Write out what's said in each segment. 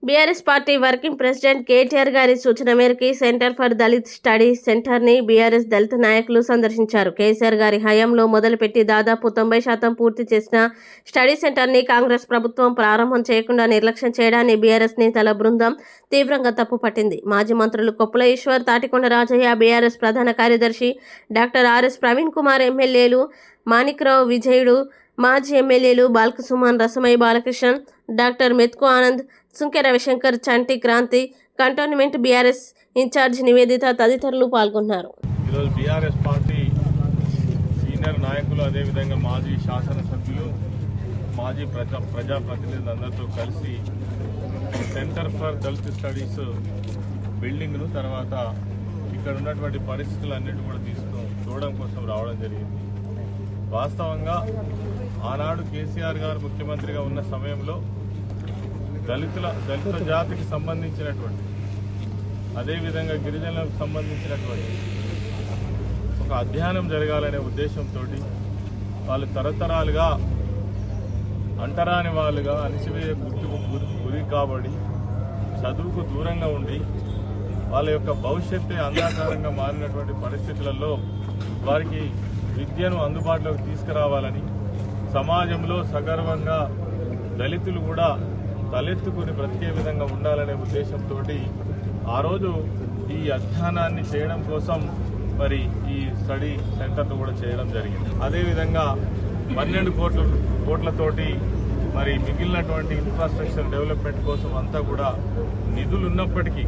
BRS party working president KTR గారి సూచన మేరకు సెంటర్ ఫర్ దళిత్ స్టడీ సెంటర్ని బీఆర్ఎస్ దళిత నాయకులు సందర్శించారు. కేసీఆర్ గారి హయాంలో మొదలుపెట్టి దాదాపు 90% పూర్తి చేసిన స్టడీ సెంటర్ని కాంగ్రెస్ ప్రభుత్వం ప్రారంభం చేయకుండా నిర్లక్ష్యం చేయడాన్ని బీఆర్ఎస్ నేతల బృందం తీవ్రంగా తప్పుపట్టింది. మాజీ మంత్రులు కొప్పుల ఈశ్వర్, తాటికొండ రాజయ్య, బీఆర్ఎస్ ప్రధాన కార్యదర్శి డాక్టర్ ఆర్ఎస్ ప్రవీణ్ కుమార్, ఎమ్మెల్యేలు మాణిక్రావు విజయుడు, మాజీ ఎమ్మెల్యేలు Balka Suman, Rasamayya Balakrishnan, doctor Methuku Anand, Sunke Ravishankar, Chanti Kranthi, cantonment BRS incharge Niveditha తదితరులు పాల్గొన్నారు. ఈరోజు బీఆర్ఎస్ పార్టీ సీనియర్ నాయకులు, అదేవిధంగా మాజీ శాసనసభ్యులు, మాజీ ప్రజాప్రతినిధులందరితో కలిసి సెంటర్ ఫర్ దళిత్ స్టడీస్ బిల్డింగ్ను, తర్వాత ఇక్కడ ఉన్నటువంటి పరిస్థితులన్నిటి కూడా చూడడం కోసం రావడం జరిగింది. వాస్తవంగా ఆనాడు కేసీఆర్ గారు ముఖ్యమంత్రిగా ఉన్న సమయంలో దళిత జాతికి సంబంధించినటువంటి, అదేవిధంగా గిరిజనులకు సంబంధించినటువంటి ఒక అధ్యయనం జరగాలనే ఉద్దేశంతో వాళ్ళు తరతరాలుగా అంటరాని వాళ్ళుగా అణిచివేయ గురి కాబడి చదువుకు దూరంగా ఉండి వాళ్ళ యొక్క భవిష్యత్తే అంధకారంగా మారినటువంటి పరిస్థితులలో వారికి విద్యను అందుబాటులోకి తీసుకురావాలని, సమాజంలో సగర్వంగా దళితులు కూడా తలెత్తుకుని బ్రతికే విధంగా ఉండాలనే ఉద్దేశంతో ఆ రోజు ఈ అధ్యయనాన్ని చేయడం కోసం మరి ఈ స్టడీ సెంటర్ను కూడా చేయడం జరిగింది. అదేవిధంగా 12 కోట్లతోటి మరి మిగిలినటువంటి ఇన్ఫ్రాస్ట్రక్చర్ డెవలప్మెంట్ కోసం అంతా కూడా నిధులు ఉన్నప్పటికీ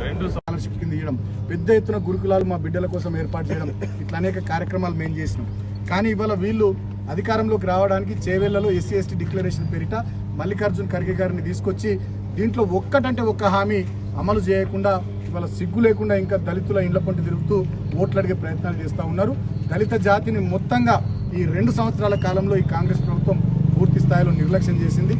2 స్కాలర్షిప్ కింద ఇవ్వడం, పెద్ద ఎత్తున గురుకులాలు మా బిడ్డల కోసం ఏర్పాటు చేయడం, ఇట్లా అనేక కార్యక్రమాలు మేము చేసినాం. కానీ ఇవాళ వీళ్ళు అధికారంలోకి రావడానికి చేవెళ్లలో ఎస్సీ ఎస్టీ డిక్లరేషన్ పేరిట మల్లికార్జున్ ఖర్గే గారిని తీసుకొచ్చి దీంట్లో ఒక్కటంటే ఒక్క హామీ అమలు చేయకుండా ఇవాళ సిగ్గు లేకుండా ఇంకా దళితుల ఇండ్ల పొంటి తిరుగుతూ ఓట్లు అడిగే ప్రయత్నాలు చేస్తూ ఉన్నారు. దళిత జాతిని మొత్తంగా ఈ 2 సంవత్సరాల కాలంలో ఈ కాంగ్రెస్ ప్రభుత్వం పూర్తి స్థాయిలో నిర్లక్ష్యం చేసింది.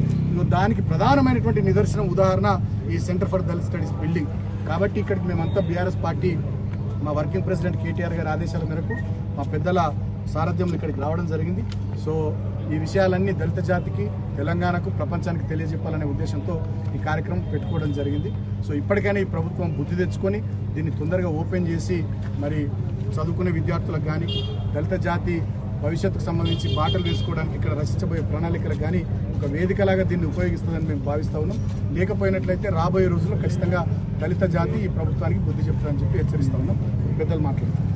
దానికి ప్రధానమైనటువంటి నిదర్శనం, ఉదాహరణ ఈ centre for Dalit studies building. కాబట్టి ఇక్కడికి మేమంతా బీఆర్ఎస్ పార్టీ మా వర్కింగ్ ప్రెసిడెంట్ కేటీఆర్ గారి ఆదేశాల మేరకు మా పెద్దల సారథ్యంలో ఇక్కడికి రావడం జరిగింది. సో ఈ విషయాలన్నీ దళిత జాతికి, తెలంగాణకు, ప్రపంచానికి తెలియజెప్పాలనే ఉద్దేశంతో ఈ కార్యక్రమం పెట్టుకోవడం జరిగింది. సో ఇప్పటికైనా ఈ ప్రభుత్వం బుద్ధి తెచ్చుకొని దీన్ని తొందరగా ఓపెన్ చేసి మరి చదువుకునే విద్యార్థులకు కానీ, దళిత జాతి భవిష్యత్తుకు సంబంధించి బాటలు వేసుకోవడానికి ఇక్కడ రచించబోయే ప్రణాళికలకు కానీ ఒక వేదికలాగా దీన్ని ఉపయోగిస్తుందని మేము భావిస్తూ ఉన్నాం. లేకపోయినట్లయితే రాబోయే రోజుల్లో ఖచ్చితంగా దళిత జాతి ఈ ప్రభుత్వానికి బుద్ధి చెప్తారని చెప్పి హెచ్చరిస్తూ ఉన్నాం. పెద్దలు మాట్లాడుతారు.